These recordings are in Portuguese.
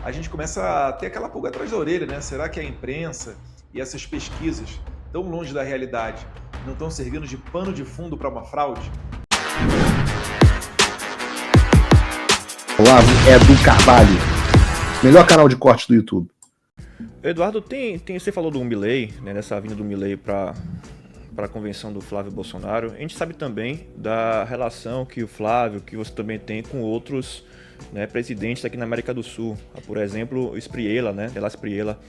a gente começa a ter aquela pulga atrás da orelha, né? Será que a imprensa e essas pesquisas, tão longe da realidade, não estão servindo de pano de fundo para uma fraude? Olá, Edu Carvalho, melhor canal de corte do YouTube. Eduardo, você falou do Milei, né, dessa vinda do Milei para a convenção do Flávio Bolsonaro. A gente sabe também da relação que o Flávio, que você também tem com outros, né, presidentes aqui na América do Sul. Por exemplo, o Espriella, né, de la Espriella,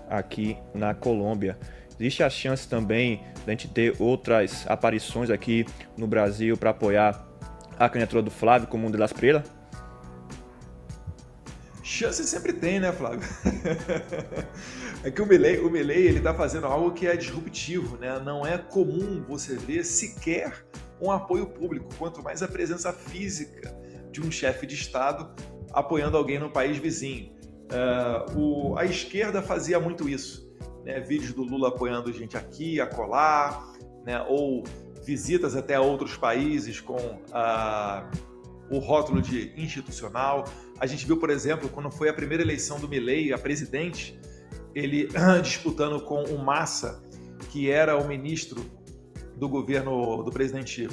aqui na Colômbia. Existe a chance também de a gente ter outras aparições aqui no Brasil para apoiar a candidatura do Flávio como de la Espriella? Chance sempre tem, né, Flávio? É que o Milei ele tá fazendo algo que é disruptivo, né? Não é comum você ver sequer um apoio público, quanto mais a presença física de um chefe de Estado apoiando alguém no país vizinho. A esquerda fazia muito isso, né? Vídeos do Lula apoiando gente aqui, acolá, né? Ou visitas até a outros países com o rótulo de institucional. A gente viu, por exemplo, quando foi a primeira eleição do Milei a presidente, ele disputando com o Massa, que era o ministro do governo do presidente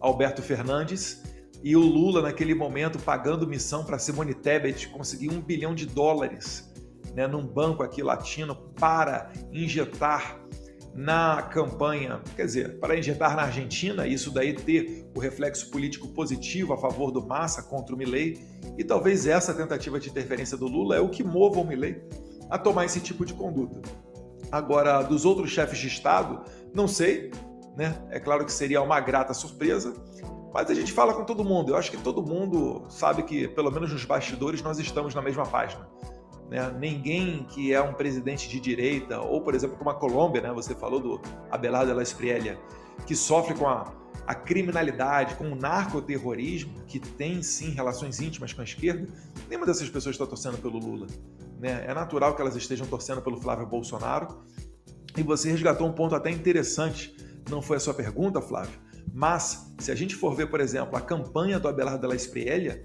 Alberto Fernandes, e o Lula, naquele momento, pagando missão para Simone Tebet conseguir $1 bilhão, né, num banco aqui latino para injetar na campanha, quer dizer, para injetar na Argentina, isso daí ter o reflexo político positivo a favor do Massa contra o Milei, e talvez essa tentativa de interferência do Lula é o que mova o Milei a tomar esse tipo de conduta. Agora, dos outros chefes de Estado, não sei, né? É claro que seria uma grata surpresa, mas a gente fala com todo mundo. Eu acho que todo mundo sabe que, pelo menos nos bastidores, nós estamos na mesma página. Né? Ninguém que é um presidente de direita, ou por exemplo como a Colômbia, né? Você falou do Abelardo de la Espriella, que sofre com a criminalidade, com o narcoterrorismo, que tem sim relações íntimas com a esquerda, nenhuma dessas pessoas está torcendo pelo Lula. Né? É natural que elas estejam torcendo pelo Flávio Bolsonaro, e você resgatou um ponto até interessante, não foi a sua pergunta, Flávio, mas se a gente for ver, por exemplo, a campanha do Abelardo de la Espriella,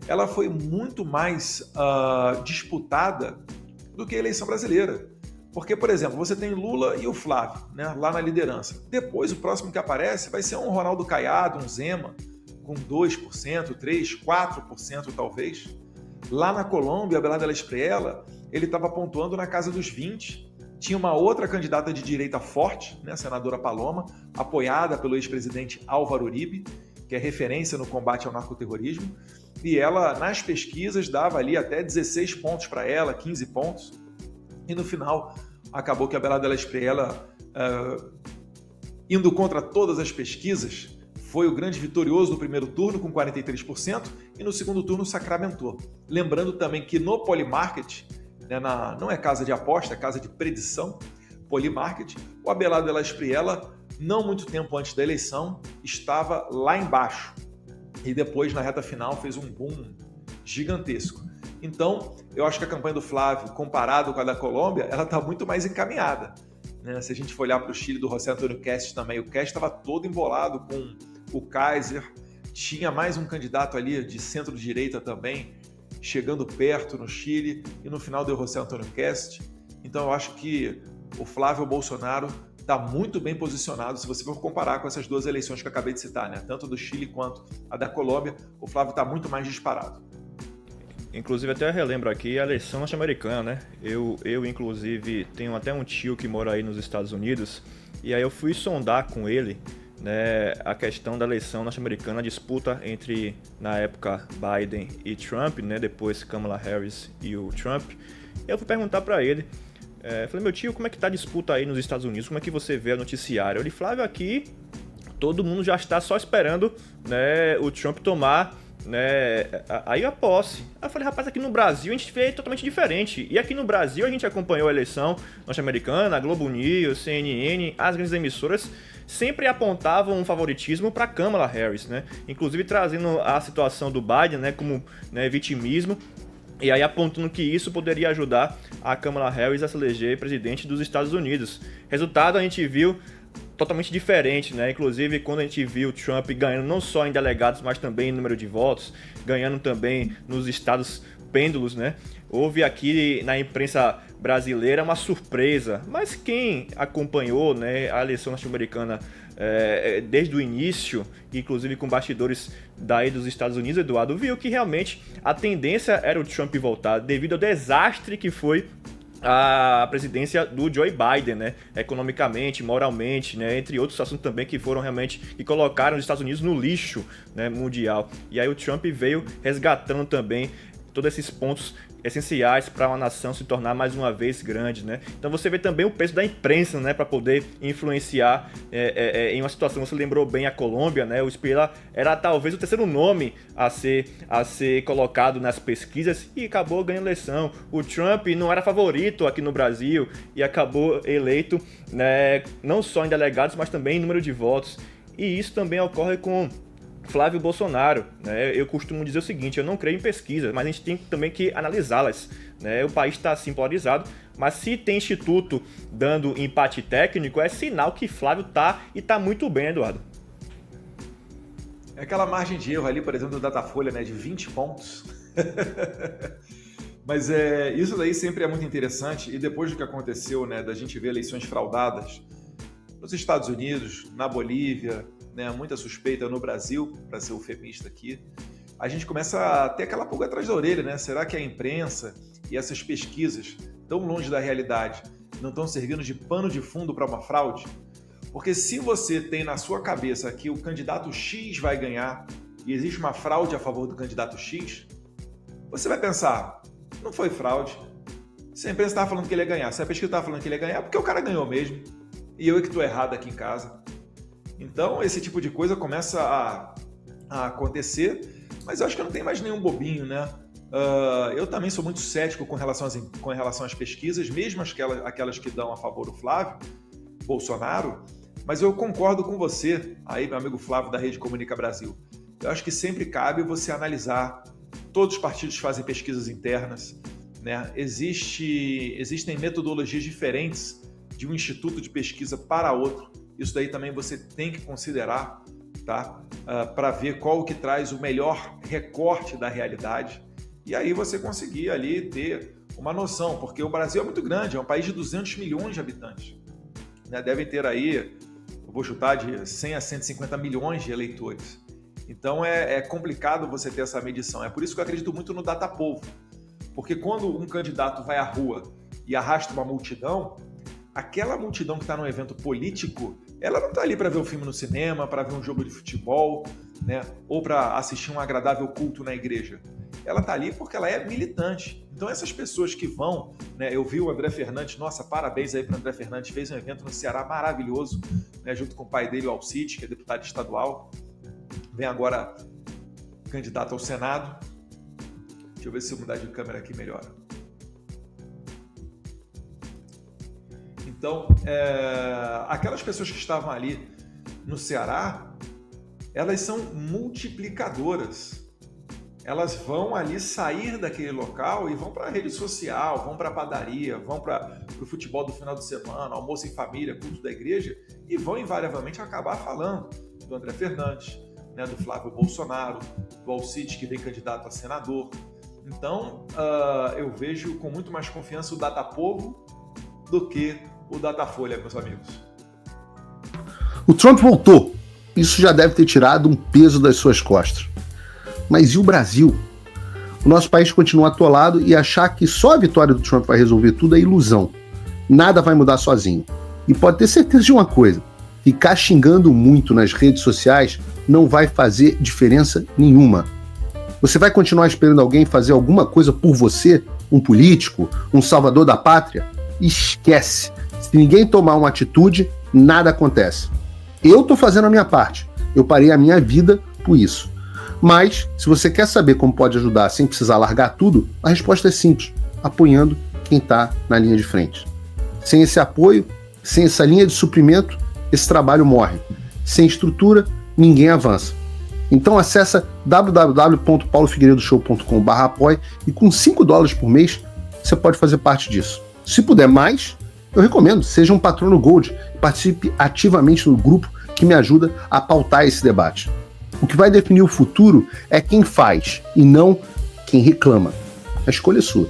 ela foi muito mais disputada do que a eleição brasileira. Porque, por exemplo, você tem Lula e o Flávio, né, lá na liderança. Depois, o próximo que aparece vai ser um Ronaldo Caiado, um Zema, com 2%, 3%, 4% talvez. Lá na Colômbia, a Abelardo de la Espriella, ele estava pontuando na casa dos 20%. Tinha uma outra candidata de direita forte, né, a senadora Paloma, apoiada pelo ex-presidente Álvaro Uribe, que é referência no combate ao narcoterrorismo, e ela, nas pesquisas, dava ali até 16 pontos para ela, 15 pontos, e no final acabou que a Abelardo de la Espriella, indo contra todas as pesquisas, foi o grande vitorioso no primeiro turno, com 43%, e no segundo turno sacramentou. Lembrando também que no Polymarket, né, não é casa de aposta, é casa de predição, Polymarket, o Abelardo de la Espriella, não muito tempo antes da eleição, estava lá embaixo. E depois, na reta final, fez um boom gigantesco. Então, eu acho que a campanha do Flávio, comparado com a da Colômbia, ela está muito mais encaminhada. Né? Se a gente for olhar para o Chile do José Antônio Kast também, o Kast estava todo embolado com o Kaiser, tinha mais um candidato ali de centro-direita também, chegando perto no Chile, e no final deu José Antônio Kast. Então, eu acho que o Flávio Bolsonaro está muito bem posicionado se você for comparar com essas duas eleições que eu acabei de citar, né? Tanto do Chile quanto a da Colômbia, o Flávio está muito mais disparado. Inclusive, até relembro aqui a eleição norte-americana, né? Eu, inclusive, tenho até um tio que mora aí nos Estados Unidos, e aí eu fui sondar com ele, né, a questão da eleição norte-americana, a disputa entre, na época, Biden e Trump, né? Depois Kamala Harris e o Trump. E eu fui perguntar para ele, falei, meu tio, como é que tá a disputa aí nos Estados Unidos? Como é que você vê a noticiário? Ele, Flávio, aqui todo mundo já está só esperando, né, o Trump tomar, né, aí a posse. Aí eu falei, rapaz, aqui no Brasil a gente vê totalmente diferente. E aqui no Brasil a gente acompanhou a eleição norte-americana, a Globo News, CNN, as grandes emissoras sempre apontavam um favoritismo para Kamala Harris, né? Inclusive trazendo a situação do Biden, né, como, né, vitimismo. E aí apontando que isso poderia ajudar a Kamala Harris a se eleger presidente dos Estados Unidos. Resultado, a gente viu totalmente diferente, né? Inclusive, quando a gente viu o Trump ganhando não só em delegados, mas também em número de votos, ganhando também nos estados pêndulos, né? Houve aqui na imprensa brasileira uma surpresa, mas quem acompanhou, né, a eleição norte-americana desde o início, inclusive com bastidores daí dos Estados Unidos, Eduardo, viu que realmente a tendência era o Trump voltar, devido ao desastre que foi a presidência do Joe Biden, né, economicamente, moralmente, né, entre outros assuntos também que foram realmente, que colocaram os Estados Unidos no lixo, né, mundial. E aí o Trump veio resgatando também todos esses pontos essenciais para uma nação se tornar mais uma vez grande, né? Então você vê também o peso da imprensa, né, para poder influenciar em uma situação. Você lembrou bem a Colômbia, né? O Spila era talvez o terceiro nome a ser colocado nas pesquisas e acabou ganhando eleição. O Trump não era favorito aqui no Brasil e acabou eleito, né, não só em delegados, mas também em número de votos. E isso também ocorre com Flávio Bolsonaro, né? Eu costumo dizer o seguinte, eu não creio em pesquisas, mas a gente tem também que analisá-las, né? O país está assim polarizado, mas se tem instituto dando empate técnico, é sinal que Flávio está muito bem, Eduardo. É aquela margem de erro ali, por exemplo, do Datafolha, né, de 20 pontos. Mas isso daí sempre é muito interessante, e depois do que aconteceu, né, da gente ver eleições fraudadas nos Estados Unidos, na Bolívia, né, muita suspeita no Brasil, para ser eufemista aqui, a gente começa a ter aquela pulga atrás da orelha, né? Será que a imprensa e essas pesquisas tão longe da realidade não estão servindo de pano de fundo para uma fraude? Porque se você tem na sua cabeça que o candidato X vai ganhar e existe uma fraude a favor do candidato X, você vai pensar, não foi fraude. Se a imprensa estava falando que ele ia ganhar, se a pesquisa estava falando que ele ia ganhar, porque o cara ganhou mesmo. E eu é que estou errado aqui em casa. Então, esse tipo de coisa começa a acontecer, mas eu acho que não tem mais nenhum bobinho, né? Eu também sou muito cético com relação às pesquisas, mesmo aquelas que dão a favor do Flávio Bolsonaro, mas eu concordo com você, aí, meu amigo Flávio da Rede Comunica Brasil. Eu acho que sempre cabe você analisar, todos os partidos fazem pesquisas internas, né? Existem metodologias diferentes de um instituto de pesquisa para outro. Isso daí também você tem que considerar, tá? Para ver qual que traz o melhor recorte da realidade. E aí você conseguir ali ter uma noção, porque o Brasil é muito grande, é um país de 200 milhões de habitantes, né? Devem ter aí, eu vou chutar, de 100 a 150 milhões de eleitores. Então é complicado você ter essa medição. É por isso que eu acredito muito no Datapovo. Porque quando um candidato vai à rua e arrasta uma multidão, aquela multidão que está num evento político, ela não está ali para ver um filme no cinema, para ver um jogo de futebol, né? Ou para assistir um agradável culto na igreja. Ela está ali porque ela é militante. Então essas pessoas que vão, né? Eu vi o André Fernandes, nossa, parabéns aí para o André Fernandes, fez um evento no Ceará maravilhoso, né? Junto com o pai dele, o Alcide, que é deputado estadual, vem agora candidato ao Senado. Deixa eu ver se eu mudar de câmera aqui melhora. Então, aquelas pessoas que estavam ali no Ceará, elas são multiplicadoras. Elas vão ali sair daquele local e vão para a rede social, vão para a padaria, vão para o futebol do final de semana, almoço em família, culto da igreja, e vão invariavelmente acabar falando do André Fernandes, né, do Flávio Bolsonaro, do Alcide, que vem candidato a senador. Então, eu vejo com muito mais confiança o Datapovo do que o Datafolha, meus amigos. O Trump voltou. Isso já deve ter tirado um peso das suas costas. Mas e o Brasil? O nosso país continua atolado e achar que só a vitória do Trump vai resolver tudo é ilusão. Nada vai mudar sozinho. E pode ter certeza de uma coisa: ficar xingando muito nas redes sociais não vai fazer diferença nenhuma. Você vai continuar esperando alguém fazer alguma coisa por você? Um político? Um salvador da pátria? Esquece. Se ninguém tomar uma atitude, nada acontece. Eu estou fazendo a minha parte. Eu parei a minha vida por isso. Mas, se você quer saber como pode ajudar sem precisar largar tudo, a resposta é simples: apoiando quem está na linha de frente. Sem esse apoio, sem essa linha de suprimento, esse trabalho morre. Sem estrutura, ninguém avança. Então acessa www.paulofigueiredoshow.com/apoie e com $5 por mês você pode fazer parte disso. Se puder mais, eu recomendo, seja um patrono Gold e participe ativamente no grupo que me ajuda a pautar esse debate. O que vai definir o futuro é quem faz e não quem reclama. A escolha é sua.